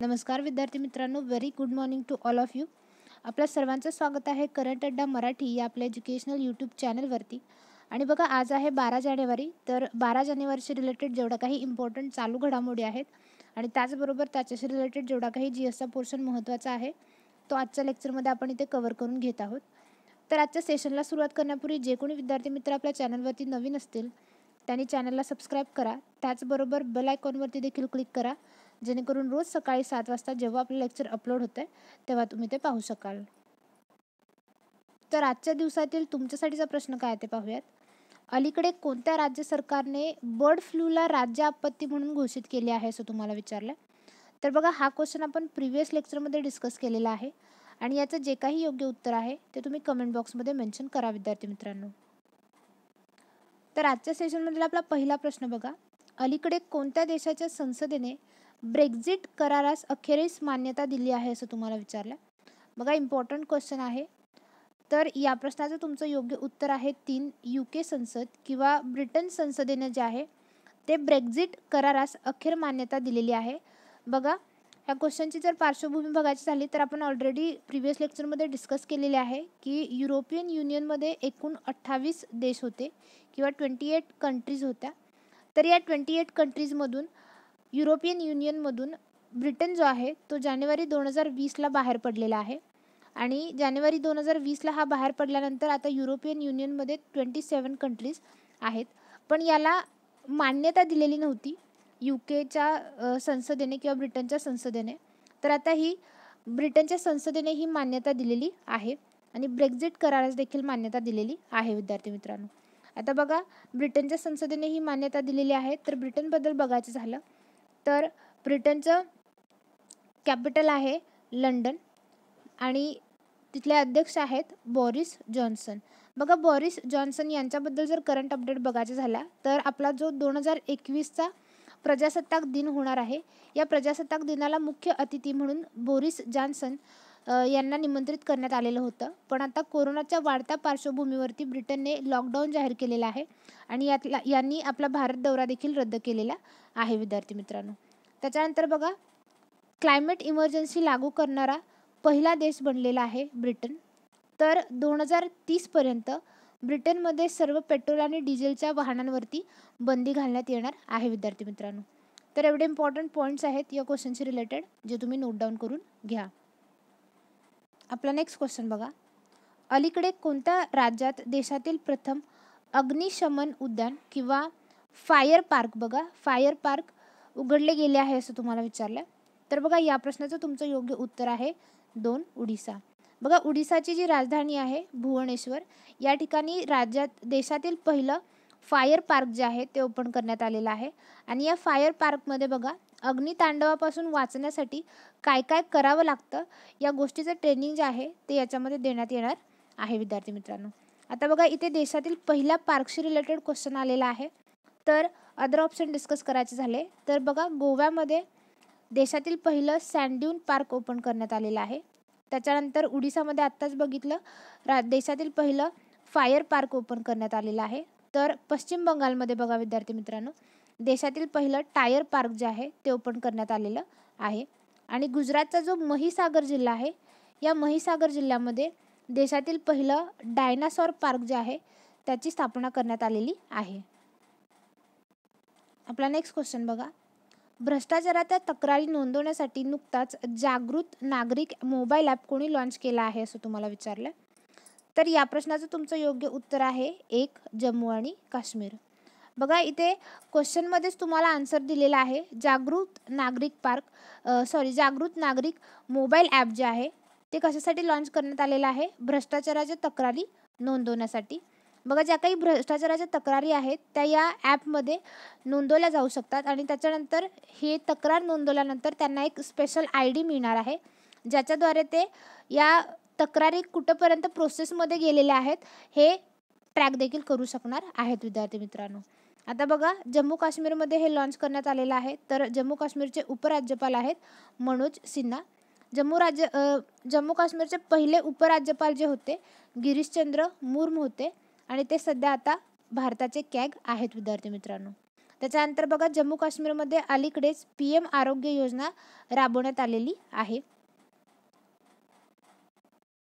नमस्कार विद्यार्थी मित्रांनो, very good morning to all of you. आपल्या सर्वांचं स्वागत आहे करंट अड्डा मराठी या आपल्या एज्युकेशनल यूट्यूब चॅनलवरती. आणि बघा, आज आहे 12 जानेवारी. तर 12 जानेवारीशी रिलेटेड जेवढा काही इम्पॉर्टंट चालू घडामोडी आहेत आणि त्याचबरोबर त्याच्याशी रिलेटेड जेवढा काही GSचा पोर्शन महत्त्वाचा आहे तो आजच्या लेक्चरमध्ये आपण इथे कव्हर करून घेत आहोत. तर आजच्या सेशनला सुरुवात करण्यापूर्वी जे कोणी विद्यार्थी मित्र आपल्या चॅनलवरती नवीन असतील त्यांनी चॅनलला सबस्क्राईब करा. त्याचबरोबर बेल आयकॉनवरती देखील क्लिक करा, जेणेकरून रोज सकाळी 7 वाजता जेव्हा आपलं लेक्चर अपलोड होतं तेव्हा तुम्ही ते पाहू शकाल. तर आजच्या दिवसातील तुमच्यासाठीचा प्रश्न काय ते पाहूयात. अलीकडे कोणत्या राज्य सरकारने बर्ड फ्लूला राज्य आपत्ती म्हणून घोषित केले आहे असं तुम्हाला विचारलं. तर बघा, हा क्वेश्चन आपण प्रिव्हियस लेक्चरमध्ये डिस्कस केलेला आहे आणि याचं जे काही योग्य उत्तर आहे ते तुम्ही कमेंट बॉक्समध्ये मेन्शन करा विद्यार्थी मित्रांनो. तर आजच्या सेशनमधील आपला पहिला प्रश्न बघा, अलीकडे कोणत्या देशाच्या संसदेने ब्रेक्झिट करारास अखेरीस मान्यता दिली आहे असं तुम्हाला विचारलं. बघा, इम्पॉर्टंट क्वेश्चन आहे. तर या प्रश्नाचं तुमचं योग्य उत्तर आहे 3. UK संसद किंवा ब्रिटन संसदेने जे आहे ते ब्रेक्झिट करारास अखेर मान्यता दिलेली आहे. बघा, ह्या क्वेश्चनची जर पार्श्वभूमी बघायची झाली तर आपण ऑलरेडी प्रिव्हियस लेक्चरमध्ये डिस्कस केलेले आहे की युरोपियन युनियनमध्ये एकूण 28 देश होते किंवा 28 कंट्रीज होत्या. तर या 28 कंट्रीजमधून युरोपियन युनियनमधून ब्रिटन जो आहे तो जानेवारी 2020ला बाहेर पडलेला आहे आणि जानेवारी 2020ला हा बाहेर पडल्यानंतर आता युरोपियन युनियनमध्ये 27 कंट्रीज आहेत. पण याला मान्यता दिलेली नव्हती UKच्या संसदेने किंवा ब्रिटनच्या संसदेने. तर आता ही ब्रिटनच्या संसदेने ही मान्यता दिलेली आहे आणि ब्रेक्झिट करारास देखील मान्यता दिलेली आहे विद्यार्थी मित्रांनो. आता बघा, ब्रिटनच्या संसदेने ही मान्यता दिलेली आहे. तर ब्रिटनबद्दल बघायचं झालं तर ब्रिटनचं कॅपिटल आहे लंडन आणि तिथले अध्यक्ष आहेत बोरिस जॉन्सन. बघा, बोरिस जॉन्सन यांच्याबद्दल जर करंट अपडेट बघायचा झाला तर आपला जो 2021चा प्रजासत्ताक दिन होणार आहे, या प्रजासत्ताक दिनाला मुख्य अतिथी म्हणून बोरिस जॉन्सन यांना निमंत्रित करण्यात आलेलं होतं. पण आता कोरोनाच्या वाढत्या पार्श्वभूमीवरती ब्रिटनने लॉकडाऊन जाहीर केलेला आहे आणि यांनी आपला भारत दौरा देखील रद्द केलेला आहे विद्यार्थी मित्रांनो. त्याच्यानंतर बघा, क्लायमेट इमर्जन्सी लागू करणारा पहिला देश बनलेला आहे ब्रिटन. तर 2030पर्यंत ब्रिटनमध्ये सर्व पेट्रोल आणि डिझेलच्या वाहनांवरती बंदी घालण्यात येणार आहे विद्यार्थी मित्रांनो. तर एवढे इम्पॉर्टंट पॉईंट्स आहेत या क्वेश्चनशी रिलेटेड जे तुम्ही नोट डाऊन करून घ्या. आपला नेक्स्ट क्वेश्चन बघा, अलीकडे कोणत्या राज्यात देशातील प्रथम अग्निशमन उद्यान किंवा फायर पार्क, बघा फायर पार्क उघडले गेले आहे असं तुम्हाला विचारलं. तर बघा, या प्रश्नाचं तुमचं योग्य उत्तर आहे 2. उडीसा. बघा, उडीसाची जी राजधानी आहे भुवनेश्वर, या ठिकाणी देशातील पहिलं फायर पार्क जे आहे ते ओपन करण्यात आलेलं आहे. आणि या फायर पार्कमध्ये बघा, अग्नितांडवापासून वाचण्यासाठी काय काय करावं लागतं या गोष्टीचं ट्रेनिंग जे आहे ते याच्यामध्ये देण्यात येणार आहे विद्यार्थी मित्रांनो. आता बघा, इथे देशातील पहिल्या पार्कशी रिलेटेड क्वेश्चन आलेला आहे. तर अदर ऑप्शन डिस्कस करायचे झाले तर बघा, गोव्यामध्ये देशातील पहिलं सँड ड्यून पार्क ओपन करण्यात आलेलं आहे. त्याच्यानंतर उडीसामध्ये आत्ताच बघितलं देशातील पहिलं फायर पार्क ओपन करण्यात आलेलं आहे. तर पश्चिम बंगालमध्ये बघा विद्यार्थी मित्रांनो, देशातील पहिलं टायर पार्क जे आहे ते ओपन करण्यात आलेलं आहे. आणि गुजरातचा जो महिसागर जिल्हा आहे, या महिसागर जिल्ह्यामध्ये देशातील पहिलं डायनासॉर पार्क जे आहे त्याची स्थापना करण्यात आलेली आहे. आपला नेक्स्ट क्वेश्चन बघा, भ्रष्टाचाराच्या तक्रारी नोंदवण्यासाठी नुकताच जागृत नागरिक मोबाईल ॲप कोणी लॉन्च केला आहे असं तुम्हाला विचारलं. तर या प्रश्नाचं तुमचं योग्य उत्तर आहे 1. जम्मू आणि काश्मीर. बघा, इथे क्वेश्चनमध्येच तुम्हाला आन्सर दिलेला आहे. जागृत नागरिक मोबाईल ॲप जे आहे ते कशासाठी लॉन्च करण्यात आलेलं आहे? भ्रष्टाचाराच्या तक्रारी नोंदवण्यासाठी. बघा, ज्या काही भ्रष्टाचाराच्या तक्रारी आहेत त्या या ॲपमध्ये नोंदवल्या जाऊ शकतात आणि त्याच्यानंतर हे तक्रार नोंदवल्यानंतर त्यांना एक स्पेशल ID मिळणार आहे, ज्याच्याद्वारे ते या तक्रारी कुठंपर्यंत प्रोसेसमध्ये गेलेल्या आहेत हे ट्रॅक देखील करू शकणार आहेत विद्यार्थी मित्रांनो. आता बघा, जम्मू काश्मीरमध्ये हे लॉन्च करण्यात आलेलं आहे. तर जम्मू काश्मीरचे उपराज्यपाल आहेत मनोज सिन्हा. जम्मू काश्मीरचे पहिले उपराज्यपाल जे होते गिरीशचंद्र मुर्मू होते आणि ते सध्या आता भारताचे कॅग आहेत विद्यार्थी मित्रांनो. त्याच्यानंतर बघा जम्मू काश्मीरमध्ये अलीकडेच PM आरोग्य योजना राबवण्यात आलेली आहे.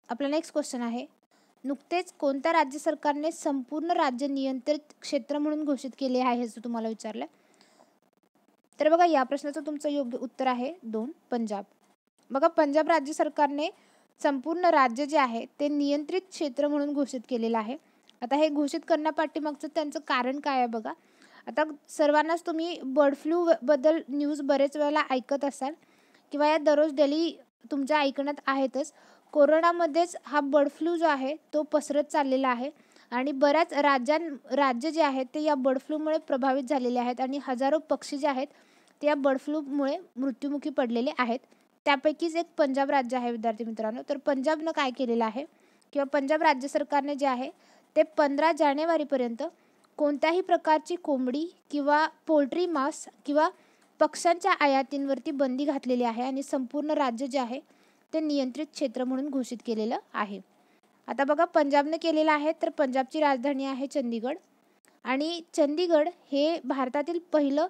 आपला नेक्स्ट क्वेश्चन आहे, नुकतेच कोणत्या राज्य सरकारने संपूर्ण राज्य नियंत्रित क्षेत्र म्हणून घोषित केले आहे असं तुम्हाला विचारलं. तर बघा या प्रश्नाचं तुमचं योग्य उत्तर आहे 2, पंजाब. बघा पंजाब राज्य सरकारने संपूर्ण राज्य जे आहे ते नियंत्रित क्षेत्र म्हणून घोषित केलेलं आहे. आता हे घोषित करण्यापाठीमागचं त्यांचं कारण काय आहे बघा. आता सर्वांनाच तुम्ही बर्ड फ्लू बद्दल न्यूज बरेच वेळेला ऐकत असाल किंवा या दररोज डेली तुमच्या ऐकण्यात आहेतच. कोरोनामध्येच हा बर्ड फ्लू जो आहे तो पसरत चाललेला आहे आणि बऱ्याच राज्य जे आहेत ते या बर्ड फ्लूमुळे प्रभावित झालेले आहेत आणि हजारो पक्षी जे आहेत ते या बर्ड फ्लूमुळे मृत्युमुखी पडलेले आहेत. त्यापैकीच एक पंजाब राज्य आहे विद्यार्थी मित्रांनो. तर पंजाबनं काय केलेलं आहे किंवा पंजाब राज्य सरकारने जे आहे ते 15 जानेवारीपर्यंत कोणत्याही प्रकारची कोंबडी किंवा पोल्ट्री मांस किंवा पक्ष्यांच्या आयातींवरती बंदी घातलेली आहे आणि संपूर्ण राज्य जे आहे ते नियंत्रित क्षेत्र म्हणून घोषित केलेलं आहे. आता बघा पंजाबने केलेलं आहे तर पंजाबची राजधानी आहे चंदीगड आणि चंदीगड हे भारतातील पहिलं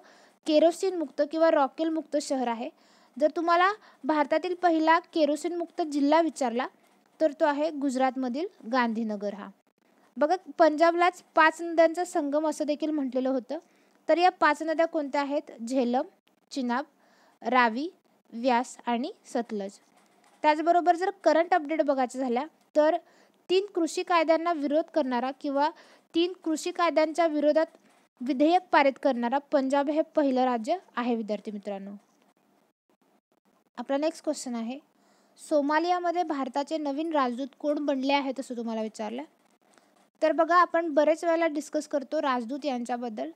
केरोसिन मुक्त किंवा रॉकेल मुक्त शहर आहे. जर तुम्हाला भारतातील पहिला केरोसिन मुक्त जिल्हा विचारला तर तो आहे गुजरातमधील गांधीनगर हा. बघा पंजाबलाच 5 नद्यांचा संगम असं देखील म्हटलेलं होतं. तर या 5 नद्या कोणत्या आहेत? झेलम, चिनाब, रावी, व्यास आणि सतलज. त्याचबरोबर जर करंट अपडेट बघायचं झाल्या तर 3 कृषी कायद्यांना विरोध करणारा किंवा 3 कृषी कायद्यांच्या विरोधात विधेयक पारित करणारा पंजाब हे पहिलं राज्य आहे विद्यार्थी मित्रांनो. आपला नेक्स्ट क्वेश्चन आहे, सोमालियामध्ये भारताचे नवीन राजदूत कोण बनले आहेत असं तुम्हाला विचारलं. तर बघा आपण बरेच वेळेला डिस्कस करतो राजदूत यांच्याबद्दल.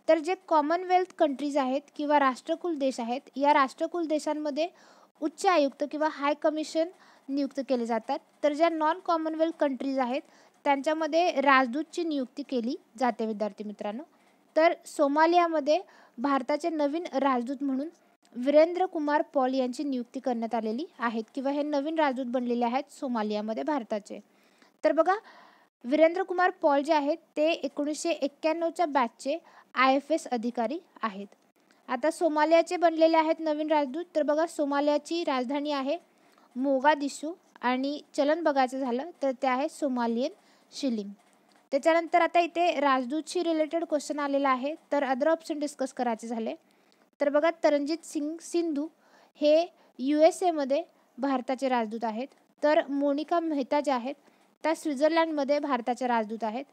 तर जे कॉमनवेल्थ कंट्रीज आहेत किंवा राष्ट्रकुल देश आहेत या राष्ट्रकुल देशांमध्ये उच्च आयुक्त किंवा हाय कमिशन नियुक्त केले जातात. तर ज्या नॉन कॉमनवेल्थ कंट्रीज आहेत त्यांच्यामध्ये राजदूतची नियुक्ती केली जाते विद्यार्थी मित्रांनो. तर सोमालियामध्ये भारताचे नवीन राजदूत म्हणून वीरेंद्र कुमार पॉल यांची नियुक्ती करण्यात आलेली आहे किंवा हे नवीन राजदूत बनलेले आहेत सोमालियामध्ये भारताचे. तर बघा वीरेंद्र कुमार पॉल जे आहेत ते 1991च्या बॅचचे IFS अधिकारी आहेत. आता सोमालियाचे बनलेले आहेत नवीन राजदूत. तर बघा सोमालियाची राजधानी आहे मोगादिशू आणि चलन बघायचं झालं तर ते आहे सोमालियन शिलिंग. त्याच्यानंतर आता इथे राजदूतशी रिलेटेड क्वेश्चन आलेला आहे. तर अदर ऑप्शन डिस्कस करायचे झाले तर बघा तरनजीत सिंग सिंधू हे USA भारताचे राजदूत आहेत. तर मोनिका मेहता जे आहेत त्या स्वित्झर्लंडमध्ये भारताचे राजदूत आहेत.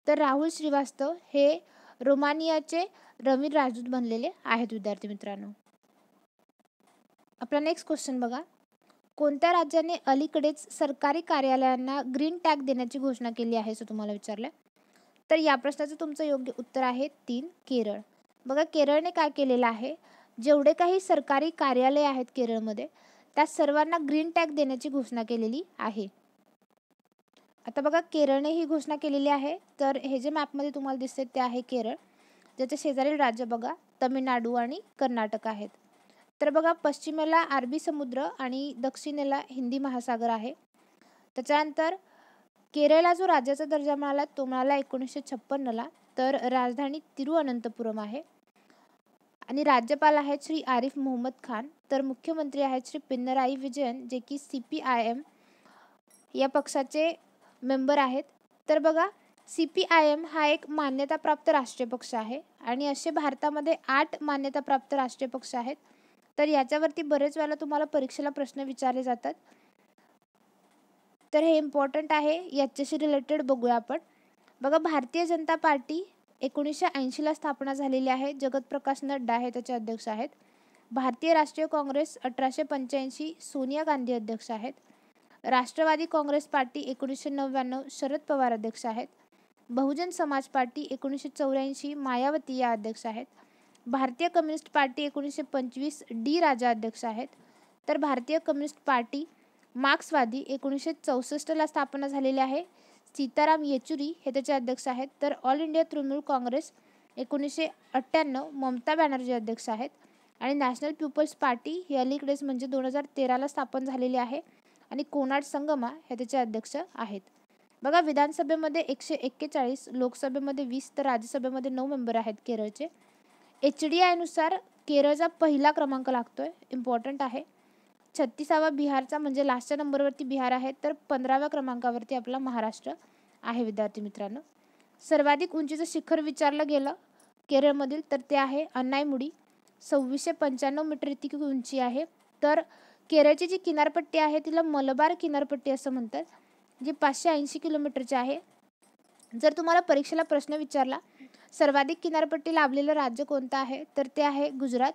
तर राहुल श्रीवास्तव हे रोमानियाचे नवीन राजदूत बनलेले आहेत विद्यार्थी मित्रांनो. आपला नेक्स्ट क्वेश्चन बघा, कोणत्या राज्याने अलीकडेच सरकारी कार्यालयांना ग्रीन टॅग देण्याची घोषणा केली आहे असं तुम्हाला विचारलं. तर या प्रश्नाचं तुमचं योग्य उत्तर आहे 3, केरळ. बघा केरळने काय केलेलं आहे, जेवढे काही सरकारी कार्यालय आहेत केरळमध्ये त्या सर्वांना ग्रीन टॅग देण्याची घोषणा केलेली आहे. आता बघा केरळने ही घोषणा केलेली आहे. तर हे जे मॅपमध्ये तुम्हाला दिसते ते आहे केरळ, ज्याचे शेजारील राज्य बघा तमिळनाडू आणि कर्नाटक आहेत. तर बघा पश्चिमेला अरबी समुद्र आणि दक्षिणेला हिंदी महासागर आहे. त्याच्यानंतर केरळला जो राज्याचा दर्जा मिळाला तो मिळाला 1956ला. तर राजधानी तिरुअनंतपुरम आहे आणि राज्यपाल आहेत श्री आरिफ मोहम्मद खान. तर मुख्यमंत्री आहेत श्री पिनराई विजयन जे की CPIM या पक्षाचे मेंबर आहेत. तर बघा CPIM हा एक मान्यताप्राप्त राष्ट्रीय पक्ष आहे आणि असे भारतामध्ये 8 मान्यताप्राप्त राष्ट्रीय पक्ष आहेत. तर याच्यावरती बरेच वेळेला तुम्हाला परीक्षेला प्रश्न विचारले जातात. तर हे इम्पॉर्टंट आहे, याच्याशी रिलेटेड बघूया आपण. बघा भारतीय जनता पार्टी 1980ला स्थापना झालेली आहे. जगत प्रकाश नड्डा हे त्याचे अध्यक्ष आहेत. भारतीय राष्ट्रीय काँग्रेस 1885 सोनिया गांधी अध्यक्ष आहेत. राष्ट्रवादी काँग्रेस पार्टी 1999 शरद पवार अध्यक्ष आहेत. बहुजन समाज पार्टी 1984 मायावती या अध्यक्ष आहेत. भारतीय कम्युनिस्ट पार्टी 1925 D राजा अध्यक्ष आहेत. तर भारतीय कम्युनिस्ट पार्टी मार्क्सवादी 1964ला स्थापना झालेली आहे. सीताराम येचुरी हे त्याचे अध्यक्ष आहेत. तर ऑल इंडिया तृणमूल काँग्रेस 1998 ममता बॅनर्जी अध्यक्ष आहेत आणि नॅशनल पीपल्स पार्टी ही अलीकडेच म्हणजे 2013ला स्थापन झालेली आहे आणि कोनाड संगमा हे त्याचे अध्यक्ष आहेत. बघा विधानसभेमध्ये 141, लोकसभेमध्ये 20 तर राज्यसभेमध्ये 9 मेंबर आहेत केरळचे. HDI नुसार केरळचा पहिला क्रमांक लागतोय, इम्पॉर्टंट आहे. 36वा बिहारचा, म्हणजे लास्टच्या नंबरवरती बिहार आहे, तर 15व्या क्रमांकावरती आपला महाराष्ट्र आहे विद्यार्थी मित्रांनो. सर्वाधिक उंचीचं शिखर विचारलं गेलं केरळमधील, तर ते आहे अन्नायमुडी, 2695 मीटर इतकी उंची आहे. तर केरळची जी किनारपट्टी आहे तिला मलबार किनारपट्टी असं म्हणतात, जी 580 किलोमीटरची आहे. जर तुम्हाला परीक्षेला प्रश्न विचारला सर्वाधिक किनारपट्टी लाभलेलं राज्य कोणतं आहे, तर ते आहे गुजरात,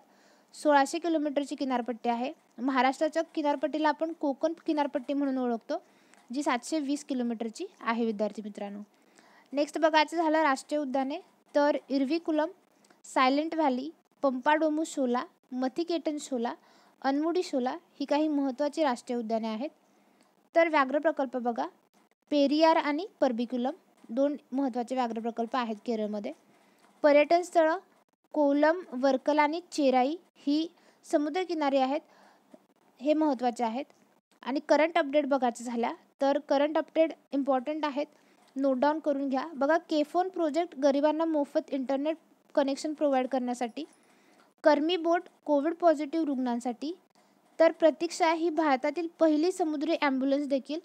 1600 किलोमीटरची किनारपट्टी आहे. महाराष्ट्राच्या किनारपट्टीला आपण कोकण किनारपट्टी म्हणून ओळखतो, जी 720 किलोमीटरची आहे विद्यार्थी मित्रांनो. नेक्स्ट बघायचं झालं राष्ट्रीय उद्याने, तर इरविकुलम, सायलेंट व्हॅली, पंपाडोमू शोला, मथिकेटन शोला, अनमुडी शोला ही काही महत्त्वाची राष्ट्रीय उद्याने आहेत. तर व्याघ्र प्रकल्प बघा, पेरियार आणि परबिकुलम 2 महत्त्वाचे व्याघ्र प्रकल्प आहेत केरळमध्ये. पर्यटन स्थळं कोलम, वर्कला आणि चेराई ही समुद्रकिनारी आहेत, हे महत्त्वाचे आहेत. आणि करंट अपडेट बघायचं झाल्या तर करंट अपडेट इम्पॉर्टंट आहेत, नोट डाऊन करून घ्या. बघा, केफोन प्रोजेक्ट गरिबांना मोफत इंटरनेट कनेक्शन प्रोव्हाइड करण्यासाठी, कर्मी बोट कोविड पॉझिटिव्ह रुग्णांसाठी, तर प्रतीक्षा ही भारतातील पहिली समुद्री ॲम्ब्युलन्स देखील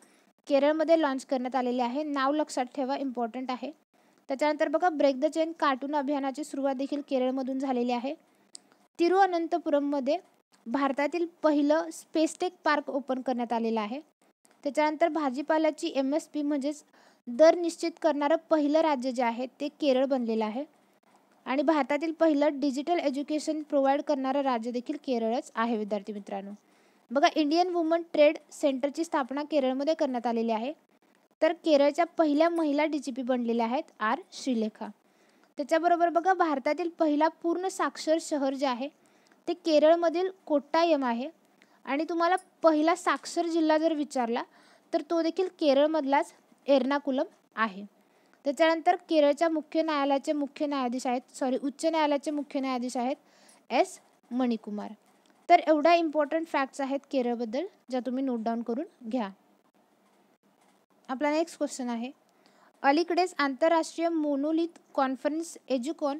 केरळमध्ये लॉन्च करण्यात आलेली आहे. नाव लक्षात ठेवा, इम्पॉर्टंट आहे. त्याच्यानंतर बघा, ब्रेक द चेन कार्टून अभियानाची सुरुवात देखील केरळमधून झालेली आहे. तिरुअनंतपुरममध्ये भारतातील पहिलं स्पेसटेक पार्क ओपन करण्यात आलेलं आहे. त्याच्यानंतर भाजीपाल्याची MSP म्हणजेच दर निश्चित करणारं पहिलं राज्य जे आहे ते केरळ बनलेलं आहे. आणि भारतातील पहिलं डिजिटल एज्युकेशन प्रोव्हाइड करणारं राज्य देखील केरळच आहे विद्यार्थी मित्रांनो. बघा, इंडियन वुमन ट्रेड सेंटरची स्थापना केरळमध्ये करण्यात आलेली आहे. तर केरळच्या पहिल्या महिला DGP बनलेल्या आहेत R श्रीलेखा. त्याच्याबरोबर बघा, भारतातील पहिला पूर्ण साक्षर शहर जे आहे ते केरळमधील कोट्टायम आहे. आणि तुम्हाला पहिला साक्षर जिल्हा जर विचारला तर तो देखील केरळमधलाच एर्नाकुलम आहे. त्याच्यानंतर केरळच्या मुख्य न्यायालयाचे मुख्य न्यायाधीश आहेत, उच्च न्यायालयाचे मुख्य न्यायाधीश आहेत S मणिकुमार. तर एवढ्या इम्पॉर्टंट फॅक्ट्स आहेत केरळबद्दल, ज्या तुम्ही नोट डाऊन करून घ्या. आपला नेक्स्ट क्वेश्चन आहे, अलीकडेच आंतरराष्ट्रीय मोनोलिथ कॉन्फरन्स एज्युकॉन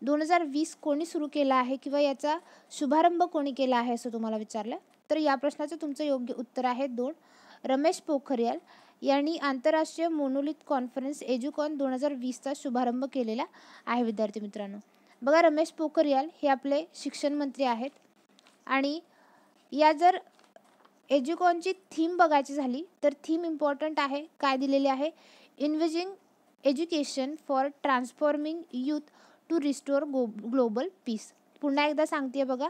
2020 कोणी सुरू केला आहे किंवा याचा शुभारंभ कोणी केला आहे असं तुम्हाला विचारलं. तर या प्रश्नाचं तुमचं योग्य उत्तर आहे 2, रमेश पोखरियाल यांनी आंतरराष्ट्रीय मोनोलिथ कॉन्फरन्स एज्युकॉन 2020चा शुभारंभ केलेला आहे विद्यार्थी मित्रांनो. बघा, रमेश पोखरियाल हे आपले शिक्षण मंत्री आहेत. आणि या जर एज्युकॉनची थीम बघायची झाली तर थीम इम्पॉर्टंट आहे, काय दिलेली आहे, envisioning education for transforming youth to restore global peace. पुन्हा एकदा सांगते बघा,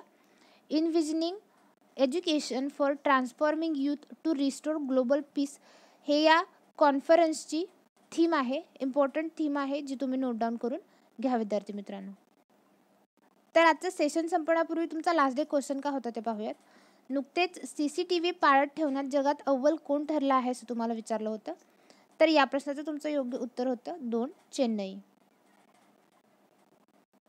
envisioning education for transforming youth to restore global peace हे या कॉन्फरन्सची थीम आहे, इम्पॉर्टंट थीम आहे, जी तुम्ही नोट डाऊन करून घ्या विद्यार्थी मित्रांनो. तर आजचं सेशन संपण्यापूर्वी तुमचा लास्ट डे क्वेश्चन का होता ते पाहूयात. नुकतेच CCTV पाळत ठेवण्यात जगात अव्वल कोण ठरला आहे असं तुम्हाला विचारलं होतं. तर या प्रश्नाचं तुमचं योग्य उत्तर होतं 2, चेन्नई.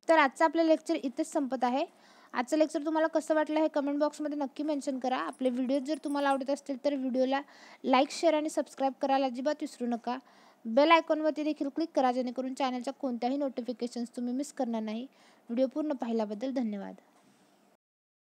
तर आजचं आपलं लेक्चर इथेच संपत आहे. आजचं लेक्चर तुम्हाला कसं वाटलं हे कमेंट बॉक्समध्ये नक्की मेन्शन करा. आपले व्हिडिओ जर तुम्हाला आवडत असतील तर व्हिडिओला लाईक, शेअर आणि सबस्क्राईब करायला अजिबात विसरू नका. बेल आयकॉनवरती देखील क्लिक करा, जेणेकरून चॅनलच्या कोणत्याही नोटिफिकेशन्स तुम्ही मिस करणार नाही. व्हिडिओ पूर्ण पाहिल्याबद्दल धन्यवाद.